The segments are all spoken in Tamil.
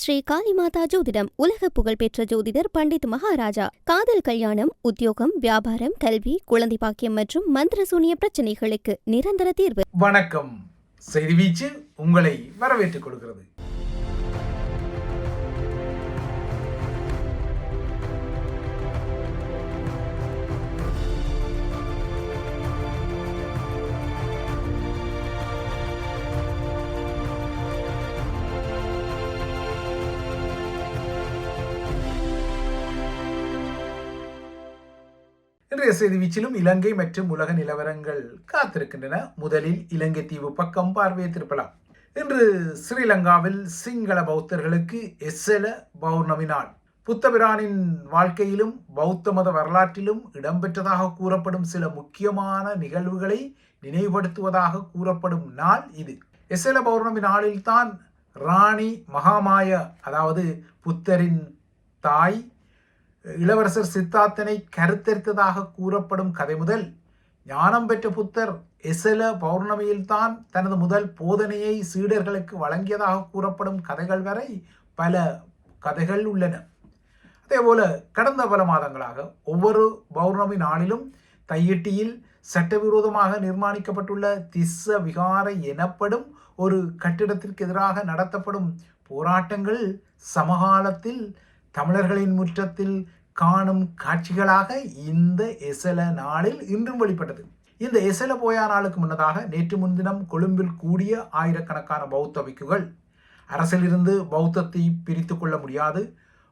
ஸ்ரீ காளிமாதா ஜோதிடம் உலக புகழ்பெற்ற ஜோதிடர் பண்டித் மகாராஜா. காதல், கல்யாணம், உத்தியோகம், வியாபாரம், கல்வி, குழந்தை பாக்கியம் மற்றும் மந்திர சூனிய பிரச்சனைகளுக்கு நிரந்தர தீர்வு. வணக்கம். செய்தி வீச்சு உங்களை வரவேற்றுக் கொள்கிறது. இன்றைய செய்தி வீச்சிலும் இலங்கை மற்றும் உலக நிலவரங்கள் காத்திருக்கின்றன. முதலில் இலங்கை தீவு பக்கம் பார்வையை திருப்பலாம். இன்று ஸ்ரீலங்காவில் சிங்கள பௌத்தர்களுக்கு எஸ்ஸல பௌர்ணமி நாள். புத்தபிரானின் வாழ்க்கையிலும் பௌத்த மத வரலாற்றிலும் இடம்பெற்றதாக கூறப்படும் சில முக்கியமான நிகழ்வுகளை நினைவுபடுத்துவதாக கூறப்படும் நாள் இது. எஸ்ஸல பௌர்ணமி நாளில்தான் ராணி மகாமாய, அதாவது புத்தரின் தாய், இளவரசர் சித்தார்த்தனை கருத்தரித்ததாக கூறப்படும் கதை முதல் ஞானம் பெற்ற புத்தர் எஸ்ஸல பௌர்ணமியில்தான் தனது முதல் போதனையை சீடர்களுக்கு வழங்கியதாக கூறப்படும் கதைகள் வரை பல கதைகள் உள்ளன. அதேபோல கடந்த பல மாதங்களாக ஒவ்வொரு பௌர்ணமி நாளிலும் தையிட்டியில் சட்டவிரோதமாக நிர்மாணிக்கப்பட்டுள்ள திஸ்ஸ விகாரை எனப்படும் ஒரு கட்டிடத்திற்கு எதிராக நடத்தப்படும் போராட்டங்கள் சமகாலத்தில் தமிழர்களின் முற்றத்தில் காணும் காட்சிகளாக இந்த எஸ்ஸல நாளில் இன்றும் வெளிப்பட்டது. இந்த எஸ்ஸல போயா நாளுக்கு முன்னதாக நேற்று முன்தினம் கொழும்பில் கூடிய ஆயிரக்கணக்கான பௌத்த பிக்குகள் அரசிலிருந்து பௌத்தத்தை பிரித்து கொள்ள முடியாது,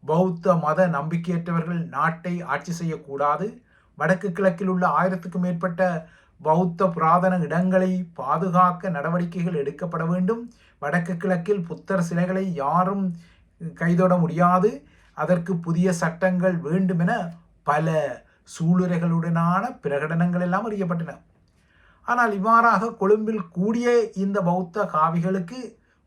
பௌத்த மத நம்பிக்கையற்றவர்கள் நாட்டை ஆட்சி செய்யக்கூடாது, வடக்கு கிழக்கில் உள்ள 1000க்கும் மேற்பட்ட பௌத்த புராதன இடங்களை பாதுகாக்க நடவடிக்கைகள் எடுக்கப்பட வேண்டும், வடக்கு கிழக்கில் புத்தர் சிலைகளை யாரும் கைதொட முடியாது, அதற்கு புதிய சட்டங்கள் வேண்டும் என பல சூளுரைகளுடனான பிரகடனங்கள் எல்லாம் அறியப்பட்டன. ஆனால் இவ்வாறாக கொழும்பில் கூடிய இந்த பௌத்த காவிகளுக்கு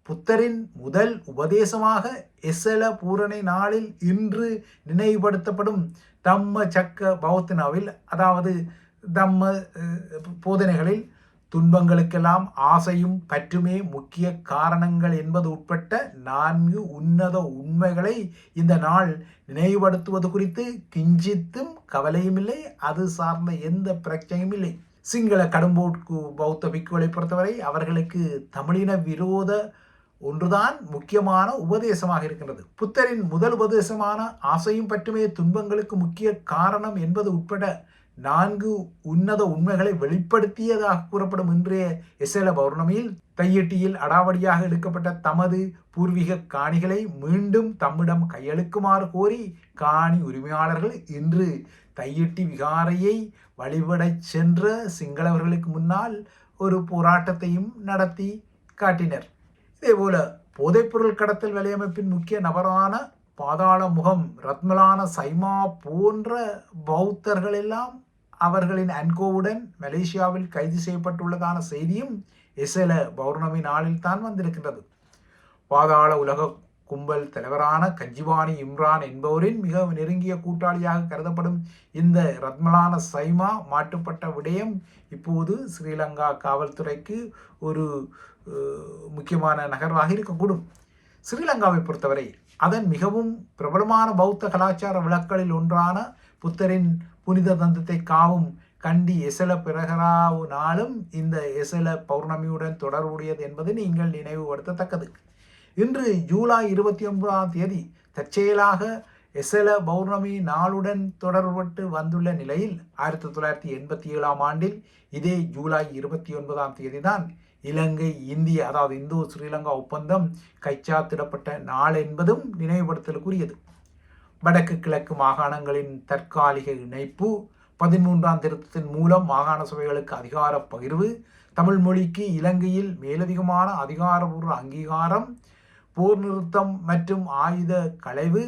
புத்தரின் முதல் உபதேசமாக எஸ்ஸல பூரணை நாளில் இன்று நினைவுபடுத்தப்படும் தம்ம சக்க பௌத்தனாவில், அதாவது தம்ம போதனைகளில் துன்பங்களுக்கெல்லாம் ஆசையும் பற்றுமே முக்கிய காரணங்கள் என்பது உட்பட்ட 4 உன்னத உண்மைகளை இந்த நாள் நினைவுபடுத்துவது குறித்து கிஞ்சித்தும் கவலையும் இல்லை, அது சார்ந்த எந்த பிரச்சனையும் இல்லை. சிங்கள கடும்போக்கு பௌத்த பிக்குகளை பொறுத்தவரை அவர்களுக்கு தமிழின விரோத ஒன்றுதான் முக்கியமான உபதேசமாக இருக்கின்றது. புத்தரின் முதல் உபதேசமான ஆசையும் பற்றுமே துன்பங்களுக்கு முக்கிய காரணம் என்பது உட்பட 4 உன்னத உண்மைகளை வெளிப்படுத்தியதாக கூறப்படும் இன்றைய எஸ்ஸல பௌர்ணமியில் தையிட்டியில் அடாவடியாக எடுக்கப்பட்ட தமது பூர்வீக காணிகளை மீண்டும் தம்மிடம் கையளிக்குமாறு கோரி காணி உரிமையாளர்கள் இன்று தையிட்டி விகாரையை வழிபடச் சென்ற சிங்களவர்களுக்கு முன்னால் ஒரு போராட்டத்தையும் நடத்தி காட்டினர். இதேபோல போதைப்பொருள் கடத்தல் வலையமைப்பின் முக்கிய நபரான பாதாள முகம் ரத்மலான சைமா போன்ற பௌத்தர்கள் எல்லாம் அவர்களின் அன்கோவுடன் மலேசியாவில் கைது செய்யப்பட்டுள்ளதான செய்தியும் எஸ்ஸல பௌர்ணமி நாளில் தான் வந்திருக்கின்றது. பாதாள உலக கும்பல் தலைவரான கஞ்சிவானி இம்ரான் என்பவரின் மிக நெருங்கிய கூட்டாளியாக கருதப்படும் இந்த ரத்மலான சைமா மாட்டுப்பட்ட விடயம் இப்போது ஸ்ரீலங்கா காவல்துறைக்கு ஒரு முக்கியமான நகர்வாக இருக்கக்கூடும். ஸ்ரீலங்காவை பொறுத்தவரை அதன் மிகவும் பிரபலமான பௌத்த கலாச்சார விழாக்களில் ஒன்றான புத்தரின் புனித தந்தத்தை காவும் கண்டி எஸ்ஸல பிரகராவு நாளும் இந்த எஸ்ஸல பௌர்ணமியுடன் தொடர்புடையது என்பது நீங்கள் நினைவுபடுத்தத்தக்கது. இன்று ஜூலை 29 தற்செயலாக எஸ்ஸல பௌர்ணமி நாளுடன் தொடர்பட்டு வந்துள்ள நிலையில் 1987 ஆண்டில் இதே ஜூலை 29 தான் இலங்கை இந்திய, அதாவது இந்தோ ஸ்ரீலங்கா ஒப்பந்தம் கைச்சாத்திடப்பட்ட நாள் என்பதும் நினைவுபடுத்தலுக்குரியது. வடக்கு கிழக்கு மாகாணங்களின் தற்காலிக இணைப்பு, 13ஆம் திருத்தத்தின் மூலம் மாகாண சபைகளுக்கு அதிகார பகிர்வு, தமிழ் மொழிக்கு இலங்கையில் மேலதிகமான அதிகாரபூர்வ அங்கீகாரம், போர் நிறுத்தம் மற்றும் ஆயுத களைவு,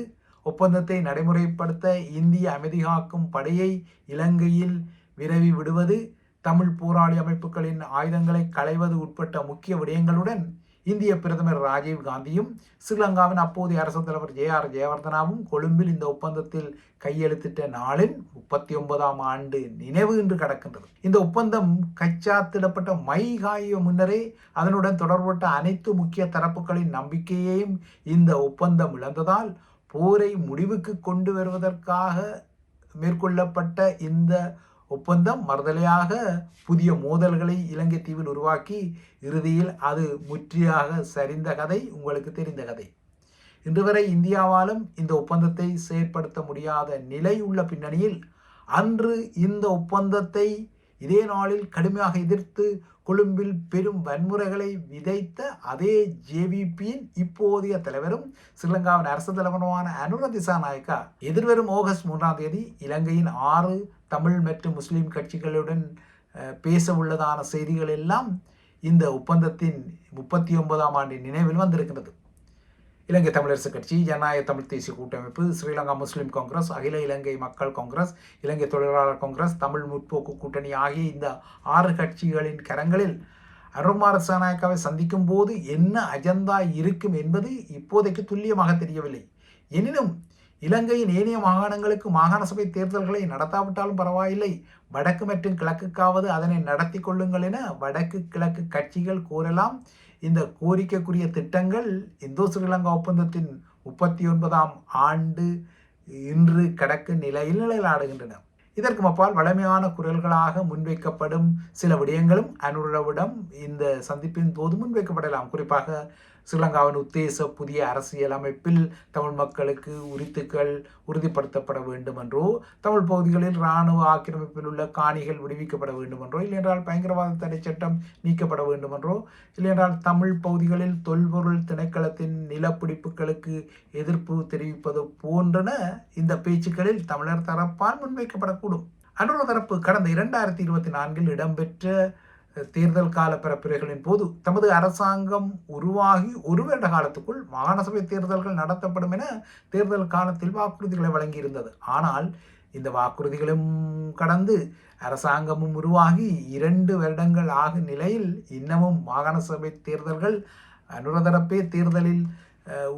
ஒப்பந்தத்தை நடைமுறைப்படுத்த இந்திய அமைதிகாக்கும் படையை இலங்கையில் விரவி விடுவது, தமிழ் போராளி அமைப்புகளின் ஆயுதங்களை களைவது உட்பட்ட முக்கிய விடயங்களுடன் இந்திய பிரதமர் ராஜீவ் காந்தியும் ஸ்ரீலங்காவின் அப்போதைய அரசு தலைவர் JR ஜெயவர்தனாவும் கொழும்பில் இந்த ஒப்பந்தத்தில் கையெழுத்திட்ட நாளின் 39ஆம் ஆண்டு நினைவு இன்று கடக்கின்றது. இந்த ஒப்பந்தம் கைச்சாத்திடப்பட்ட காய முன்னரே அதனுடன் தொடர்பட்ட அனைத்து முக்கிய தரப்புகளின் நம்பிக்கையையும் இந்த ஒப்பந்தம் இழந்ததால் போரை முடிவுக்கு கொண்டு வருவதற்காக மேற்கொள்ளப்பட்ட இந்த ஒப்பந்தம் மறுதலையாக புதிய மோதல்களை இலங்கை தீவில் உருவாக்கி இறுதியில் அது முற்றியாக சரிந்த கதை உங்களுக்கு தெரிந்த கதை. இன்று வரை இந்தியாவாலும் இந்த ஒப்பந்தத்தை செயற்படுத்த முடியாத நிலை உள்ள பின்னணியில் அன்று இந்த ஒப்பந்தத்தை இதே நாளில் கடுமையாக எதிர்த்து கொழும்பில் பெரும் வன்முறைகளை விதைத்த அதே JVPயின் இப்போதைய தலைவரும் ஸ்ரீலங்காவின் அரசு தலைவருமான அனுர திசாநாயக்கா எதிர்வரும் ஆகஸ்ட் 3ஆம் தேதி இலங்கையின் 6 தமிழ் மற்றும் முஸ்லிம் கட்சிகளுடன் பேச உள்ளதான செய்திகள் எல்லாம் இந்த ஒப்பந்தத்தின் 39ஆம் ஆண்டின் நினைவில் வந்திருக்கிறது. இலங்கை தமிழரசு கட்சி, ஜனநாயக தமிழ் தேசிய கூட்டமைப்பு, ஸ்ரீலங்கா முஸ்லிம் காங்கிரஸ், அகில இலங்கை மக்கள் காங்கிரஸ், இலங்கை தொழிலாளர் காங்கிரஸ், தமிழ் முற்போக்கு கூட்டணி ஆகிய இந்த 6 கட்சிகளின் கரங்களில் அனுரகுமார திசாநாயக்காவை சந்திக்கும் போது என்ன அஜெண்டா இருக்கும் என்பது இப்போதைக்கு துல்லியமாக தெரியவில்லை. எனினும் இலங்கையின் ஏனைய மாகாணங்களுக்கு மாகாண சபை தேர்தல்களை நடத்தாவிட்டாலும் பரவாயில்லை, வடக்கு மற்றும் கிழக்குக்காவது அதனை நடத்தி கொள்ளுங்கள் என வடக்கு கிழக்கு கட்சிகள் கோரலாம். இந்த கோரிக்கைக்குரிய திட்டங்கள் இந்தோ ஸ்ரீலங்கா ஒப்பந்தத்தின் 39ஆம் ஆண்டு இன்று கடக்கும் நிலையில் நிலையிலாடுகின்றன. இதற்கு அப்பால் வலிமையான குரல்களாக முன்வைக்கப்படும் சில விடயங்களும் அனுரவிடம் இந்த சந்திப்பின் போது முன்வைக்கப்படலாம். குறிப்பாக ஸ்ரீலங்காவின் உத்தேச புதிய அரசியல் அமைப்பில் தமிழ் மக்களுக்கு உரித்துக்கள் உறுதிப்படுத்தப்பட வேண்டும் என்றோ, தமிழ் பகுதிகளில் இராணுவ ஆக்கிரமிப்பில் உள்ள காணிகள் விடுவிக்கப்பட வேண்டும் என்றோ, இல்லையென்றால் பயங்கரவாத தடை சட்டம் நீக்கப்பட வேண்டும் என்றோ, இல்லையென்றால் தமிழ் பகுதிகளில் தொல்பொருள் திணைக்களத்தின் நிலப்பிடிப்புகளுக்கு எதிர்ப்பு தெரிவிப்பது போன்றன இந்த பேச்சுக்களில் தமிழர் தரப்பால் முன்வைக்கப்படக்கூடும். அனுர தரப்பு கடந்த 2024 இடம்பெற்ற தேர்தல் கால பரப்புரைகளின் போது தமது அரசாங்கம் உருவாகி 1 வருட காலத்துக்குள் மாகாண சபை தேர்தல்கள் நடத்தப்படும் என தேர்தல் காலத்தில் வாக்குறுதிகளை வழங்கியிருந்தது. ஆனால் இந்த வாக்குறுதிகளும் கடந்து அரசாங்கமும் உருவாகி 2 வருடங்கள் ஆகும் நிலையில் இன்னமும் மாகாண சபை தேர்தல்கள் அனுர தரப்பே தேர்தலில்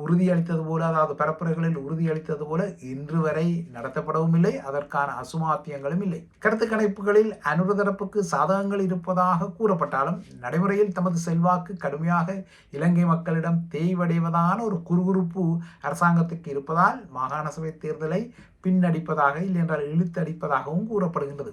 உறுதியளித்தது போல, அதாவது பரப்புரைகளில் உறுதியளித்தது போல இன்று வரை நடத்தப்படவும் இல்லை, அதற்கான அசுமாத்தியங்களும் இல்லை. கருத்து கணிப்புகளில் அனுர தரப்புக்கு சாதகங்கள் இருப்பதாக கூறப்பட்டாலும் நடைமுறையில் தமது செல்வாக்கு கடுமையாக இலங்கை மக்களிடம் தேய்வடைவதான ஒரு குறுகுறுப்பு அரசாங்கத்துக்கு இருப்பதால் மாகாண சபை தேர்தலை பின்னடிப்பதாக இல்லையென்றால் இழுத்தடிப்பதாகவும் கூறப்படுகின்றது.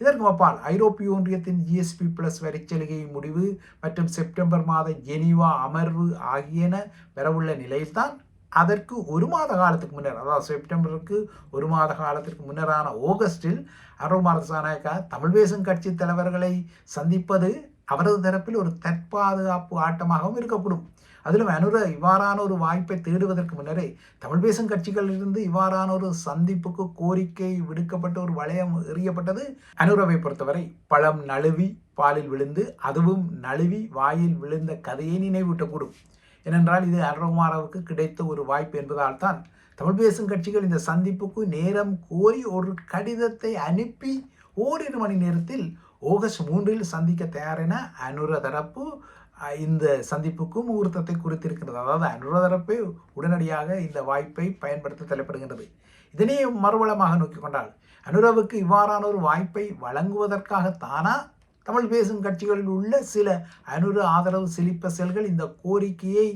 இதற்கு அப்பால் ஐரோப்பிய ஒன்றியத்தின் GSP+ வரிச்சலுகை முடிவு மற்றும் செப்டம்பர் மாத ஜெனீவா அமர்வு ஆகியன வரவுள்ள நிலையில்தான் அதற்கு 1 மாத காலத்துக்கு முன்னர், அதாவது செப்டம்பருக்கு 1 மாத காலத்திற்கு முன்னரான ஆகஸ்டில் அனுரகுமார திசாநாயக்கா தமிழ் பேசும் கட்சி தலைவர்களை சந்திப்பது அவரது தரப்பில் ஒரு தற்பாதுகாப்பு ஆட்டமாகவும் இருக்கக்கூடும். அதிலும் அனுர இவ்வாறான ஒரு வாய்ப்பை தேடுவதற்கு முன்னரே தமிழ் பேசும் கட்சிகளிலிருந்து இவ்வாறான ஒரு சந்திப்புக்கு கோரிக்கை விடுக்கப்பட்ட ஒரு வளையம் எறியப்பட்டது. அனுரவை பொறுத்தவரை பழம் நழுவி பாலில் விழுந்து அதுவும் நழுவி வாயில் விழுந்த கதையை நினைவூட்டக்கூடும். ஏனென்றால் இது அனுரகுமாரவுக்கு கிடைத்த ஒரு வாய்ப்பு என்பதால் தான் தமிழ் பேசும் கட்சிகள் இந்த சந்திப்புக்கு நேரம் கோரி ஒரு கடிதத்தை அனுப்பி ஓரிரு மணி நேரத்தில் ஆகஸ்ட் 3 சந்திக்க தயார் என அனுர தரப்பு இந்த சந்திப்புக்கும் முகூர்த்தத்தை குறித்திருக்கிறது. அதாவது அனுர தரப்பே உடனடியாக இந்த வாய்ப்பை பயன்படுத்த தலைப்படுகின்றது. இதனை மறுவளமாக நோக்கி கொண்டால் அனுரவுக்கு இவ்வாறான ஒரு வாய்ப்பை வழங்குவதற்காகத்தானா தமிழ் பேசும் கட்சிகளில் உள்ள சில அனுர ஆதரவு சிலிப்ப செல்கள் இந்த கோரிக்கையை,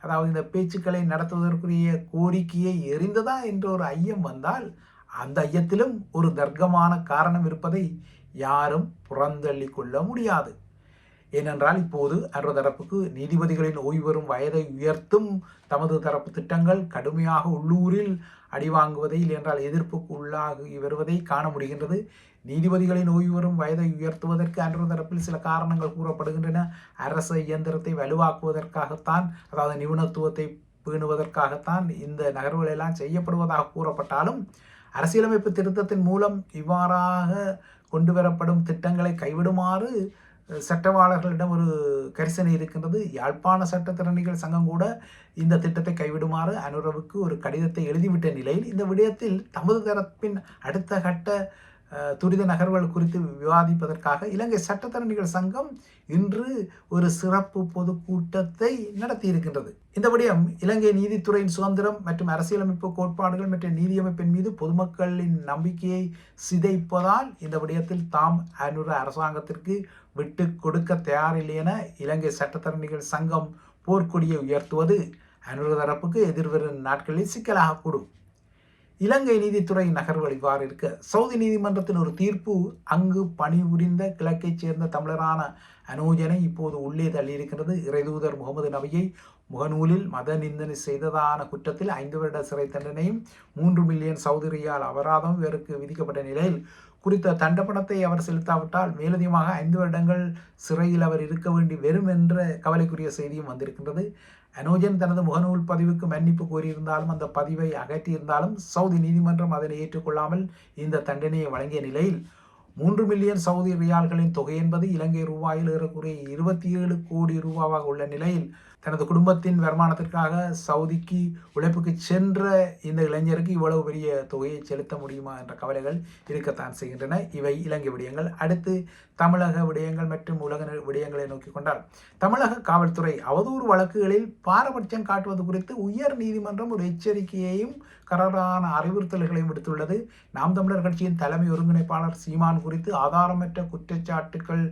அதாவது இந்த பேச்சுக்களை நடத்துவதற்குரிய கோரிக்கையை எறிந்ததா என்ற ஒரு ஐயம் வந்தால் அந்த ஐயத்திலும் ஒரு தர்க்கமான காரணம் இருப்பதை யாரும் புறந்தள்ளி கொள்ள முடியாது. ஏனென்றால் இப்போது அனுர தரப்புக்கு நீதிபதிகளின் ஓய்வு பெறும் வயதை உயர்த்தும் தமது தரப்பு திட்டங்கள் கடுமையாக உள்ளூரில் அடிவாங்குவதை இல்லையென்றால் எதிர்ப்புக்கு உள்ளாகி வருவதை காண முடிகின்றது. நீதிபதிகளின் ஓய்வு பெறும் வயதை உயர்த்துவதற்கு அனுர தரப்பில் சில காரணங்கள் கூறப்படுகின்றன. அரச இயந்திரத்தை வலுவாக்குவதற்காகத்தான், அதாவது நிபுணத்துவத்தை பேணுவதற்காகத்தான் இந்த நகர்வுகள் எல்லாம் செய்யப்படுவதாக கூறப்பட்டாலும் அரசியலமைப்பு திருத்தத்தின் மூலம் இவ்வாறாக கொண்டு வரப்படும் திட்டங்களை கைவிடுமாறு சட்டவாளர்களிடம் ஒரு கரிசனை இருக்கின்றது. யாழ்ப்பாண சட்டத்திறனிகள் சங்கம் கூட இந்த திட்டத்தை கைவிடுமாறு அனுரவுக்கு ஒரு கடிதத்தை எழுதிவிட்ட நிலையில் இந்த விடயத்தில் தமது தரப்பின் அடுத்த கட்ட துரித நகர்வுகள் குறித்து விவாதிப்பதற்காக இலங்கை சட்டத்தரணிகள் சங்கம் இன்று ஒரு சிறப்பு பொதுக்கூட்டத்தை நடத்தியிருக்கின்றது. இந்த விடயம் இலங்கை நீதித்துறையின் சுதந்திரம் மற்றும் அரசியலமைப்பு கோட்பாடுகள் மற்றும் நீதியமைப்பின் மீது பொதுமக்களின் நம்பிக்கையை சிதைப்பதால் இந்த விடயத்தில் தாம் அனுர அரசாங்கத்திற்கு விட்டு கொடுக்க தயாரில்லை என இலங்கை சட்டத்தரணிகள் சங்கம் போர்க்கொடியை உயர்த்துவது அனுர தரப்புக்கு எதிர்வரும் நாட்களில் சிக்கலாகக்கூடும். இலங்கை நீதித்துறை நகர்வுகள் இவ்வாறு இருக்க, சவுதி நீதிமன்றத்தின் ஒரு தீர்ப்பு அங்கு பணிபுரிந்த கிழக்கைச் சேர்ந்த தமிழரான அனோஜனை இப்போது உள்ளே தள்ளியிருக்கிறது. இறைதூதர் முகமது நபியை முகநூலில் மத நிந்தனை செய்ததான குற்றத்தில் 5 வருட சிறை தண்டனையும் 3 மில்லியன் சவுதி ரியால் அபராதம் இவருக்கு விதிக்கப்பட்ட நிலையில் குறித்த தண்டப்பணத்தை அவர் செலுத்தாவிட்டால் மேலதிகமாக 5 வருடங்கள் சிறையில் அவர் இருக்க வேண்டி வரும் என்ற கவலைக்குரிய செய்தியும் வந்திருக்கின்றது. அனோஜன் தனது முகநூல் பதிவுக்கு மன்னிப்பு கோரியிருந்தாலும் அந்த பதிவை அகற்றியிருந்தாலும் சவுதி நீதிமன்றம் அதனை ஏற்றுக்கொள்ளாமல் இந்த தண்டனையை வழங்கிய நிலையில் 3 மில்லியன் சவுதி ரியால்களின் தொகை என்பது இலங்கை ரூபாயில் ஏறக்குறைய 27 கோடி ரூபாவாக உள்ள நிலையில் தனது குடும்பத்தின் வருமானத்திற்காக சவுதிக்கு உழைப்புக்கு சென்ற இந்த இளைஞருக்கு இவ்வளவு பெரிய தொகையை செலுத்த முடியுமா என்ற கவலைகள் இருக்கத்தான் செய்கின்றன. இவை இலங்கை விடயங்கள். அடுத்து தமிழக விடயங்கள் மற்றும் உலக விடயங்களை நோக்கி கொண்டால், தமிழக காவல்துறை அவதூறு வழக்குகளில் பாரபட்சம் காட்டுவது குறித்து உயர் நீதிமன்றம் ஒரு எச்சரிக்கையையும் கராரான அறிவுறுத்தல்களையும் விடுத்துள்ளது. நாம் தமிழர் கட்சியின் தலைமை ஒருங்கிணைப்பாளர் சீமான் குறித்து ஆதாரமற்ற குற்றச்சாட்டுகள்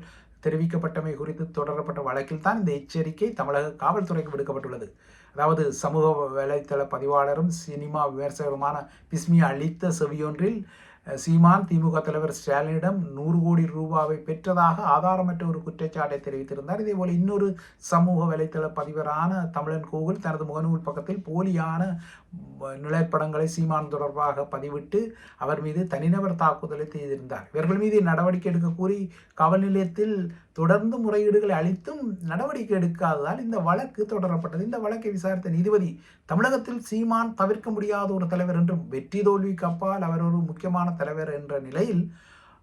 தெரிவிக்கப்பட்டமை குறித்து தொடரப்பட்ட வழக்கில் தான் இந்த எச்சரிக்கை தமிழக காவல்துறைக்கு விடுக்கப்பட்டுள்ளது. அதாவது சமூக வலைத்தள பதிவாளரும் சினிமா விமர்சகருமான பிஸ்மி அளித்த செவியொன்றில் சீமான் திமுக தலைவர் ஸ்டாலினிடம் 100 கோடி ரூபாவை பெற்றதாக ஆதாரமற்ற ஒரு குற்றச்சாட்டை தெரிவித்திருந்தார். இதேபோல இன்னொரு சமூக வலைத்தள பதிவரான தமிழன் கோகுல் தனது முகநூல் பக்கத்தில் போலியான நிலைப்படங்களை சீமான் தொடர்பாக பதிவிட்டு அவர் மீது தனிநபர் தாக்குதலை செய்திருந்தார். இவர்கள் மீது நடவடிக்கை எடுக்க கூறி காவல் நிலையத்தில் தொடர்ந்து முறையீடுகளை அளித்தும் நடவடிக்கை எடுக்காததால் இந்த வழக்கு தொடரப்பட்டது. இந்த வழக்கை விசாரித்த நீதிபதி தமிழகத்தில் சீமான் தவிர்க்க முடியாத ஒரு தலைவர் என்றும் வெற்றி தோல்விக்கு அப்பால் அவர் ஒரு முக்கியமான தலைவர் என்ற நிலையில்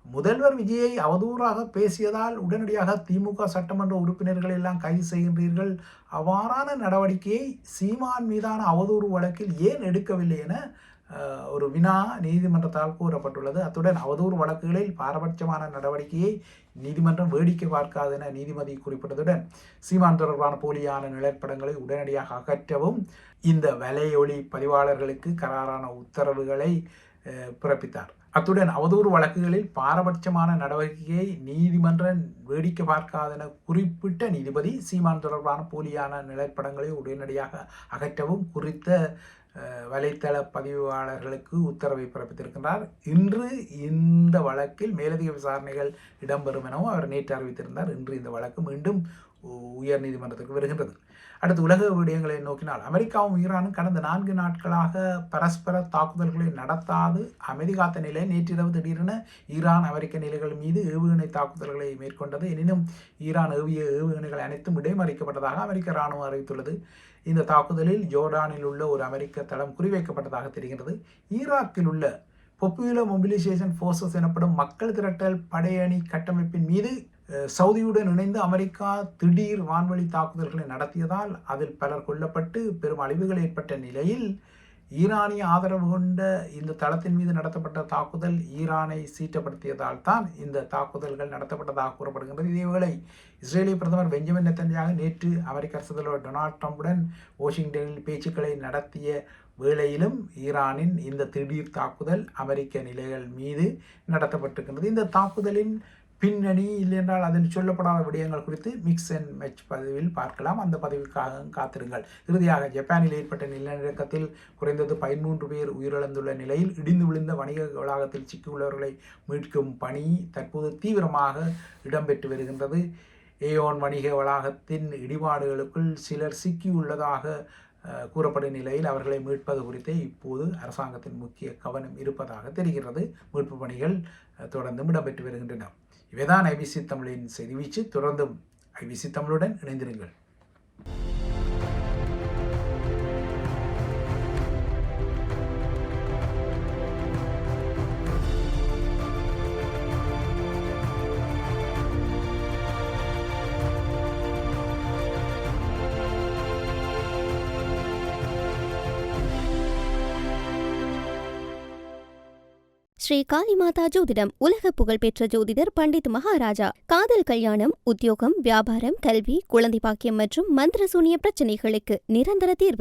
முதல்வர் விஜயை அவதூறாக பேசியதால் உடனடியாக திமுக சட்டமன்ற உறுப்பினர்கள் எல்லாம் கைது செய்கின்றீர்கள், அவ்வாறான நடவடிக்கையை சீமான் மீதான அவதூறு வழக்கில் ஏன் எடுக்கவில்லை என ஒரு வினா நீதிமன்றத்தால் கூறப்பட்டுள்ளது. அத்துடன் அவதூறு வழக்குகளில் பாரபட்சமான நடவடிக்கையை நீதிமன்றம் வேடிக்கை பார்க்காது என நீதிபதி குறிப்பிட்டதுடன் சீமான் தொடர்பான போலியான நிழற்படங்களை உடனடியாக அகற்றவும் இந்த வலையொலி பதிவாளர்களுக்கு கராரான உத்தரவுகளை பிறப்பித்தார். அத்துடன் அவதூறு வழக்குகளில் பாரபட்சமான நடவடிக்கையை நீதிமன்றம் வேடிக்கை பார்க்காதென குறிப்பிட்ட நீதிபதி சீமான் தொடர்பான போலியான நிழற்படங்களை உடனடியாக அகற்றவும் குறித்த வலைத்தள பதிவாளர்களுக்கு உத்தரவை பிறப்பித்திருக்கின்றார். இன்று இந்த வழக்கில் மேலதிக விசாரணைகள் இடம்பெறும் எனவும் அவர் நேற்று அறிவித்திருந்தார். இன்று இந்த வழக்கு மீண்டும் உயர் நீதிமன்றத்துக்கு வருகின்றது. அடுத்து உலக விடயங்களை நோக்கினால், அமெரிக்காவும் ஈரானும் கடந்த 4 நாட்களாக பரஸ்பர தாக்குதல்களை நடத்தாது அமைதி காத்த நிலையில் நேற்றிரவு திடீரென ஈரான் அமெரிக்க நிலைகள் மீது ஏவுகணை தாக்குதல்களை மேற்கொண்டது. எனினும் ஈரான் ஏவிய ஏவுகணைகள் அனைத்தும் இடைமறிக்கப்பட்டதாக அமெரிக்க இராணுவம் அறிவித்துள்ளது. இந்த தாக்குதலில் ஜோர்டானில் உள்ள ஒரு அமெரிக்க தளம் குறிவைக்கப்பட்டதாக தெரிகிறது. ஈராக்கில் உள்ள பாப்புலர் மொபிலைசேஷன் ஃபோர்ஸஸ் எனப்படும் மக்கள் திரட்டல் படையணி கட்டமைப்பின் மீது சவுதியுடன் இணைந்து அமெரிக்கா திடீர் வான்வழி தாக்குதல்களை நடத்தியதால் அதில் பலர் கொல்லப்பட்டு பெரும் அழிவுகள் ஏற்பட்ட நிலையில் ஈரானிய ஆதரவு கொண்ட இந்த தளத்தின் மீது நடத்தப்பட்ட தாக்குதல் ஈரானை சீற்றப்படுத்தியதால் தான் இந்த தாக்குதல்கள் நடத்தப்பட்டதாக கூறப்படுகின்றது. இதேவேளை இஸ்ரேலிய பிரதமர் பெஞ்சமின் நெத்தன்யாகு நேற்று அமெரிக்க அரசு தலைவர் டொனால்ட் ட்ரம்புடன் வாஷிங்டனில் பேச்சுக்களை நடத்திய வேளையிலும் ஈரானின் இந்த திடீர் தாக்குதல் அமெரிக்க நிலைகள் மீது நடத்தப்பட்டிருக்கின்றது. இந்த தாக்குதலின் பின்னணி இல்லையென்றால் அதில் சொல்லப்படாத விடயங்கள் குறித்து மிக்ஸ் அண்ட் மேட்ச் பதிவில் பார்க்கலாம். அந்த பதிவுக்காக காத்திருங்கள். இறுதியாக ஜப்பானில் ஏற்பட்ட நிலநடுக்கத்தில் குறைந்தது 13 பேர் உயிரிழந்துள்ள நிலையில் இடிந்து விழுந்த வணிக வளாகத்தில் சிக்கியுள்ளவர்களை மீட்கும் பணி தற்போது தீவிரமாக இடம்பெற்று வருகின்றது. ஏயோன் வணிக வளாகத்தின் இடிபாடுகளுக்குள் சிலர் சிக்கியுள்ளதாக கூறப்படும் நிலையில் அவர்களை மீட்பது குறித்தே இப்போது அரசாங்கத்தின் முக்கிய கவனம் இருப்பதாக தெரிகிறது. மீட்பு பணிகள் தொடர்ந்தும் இடம்பெற்று வருகின்றன. இவைதான் ஐபிசி தமிழின் செய்தி வீச்சு. தொடர்ந்தும் ஐபிசி தமிழுடன் இணைந்திருங்கள். ஸ்ரீ காளிமாதா ஜோதிடம் உலக புகழ்பெற்ற ஜோதிடர் பண்டித் மகாராஜா. காதல், கல்யாணம், உத்தியோகம், வியாபாரம், கல்வி, குழந்தை பாக்கியம் மற்றும் மந்திர சூனிய பிரச்சனைகளுக்கு நிரந்தர தீர்வு.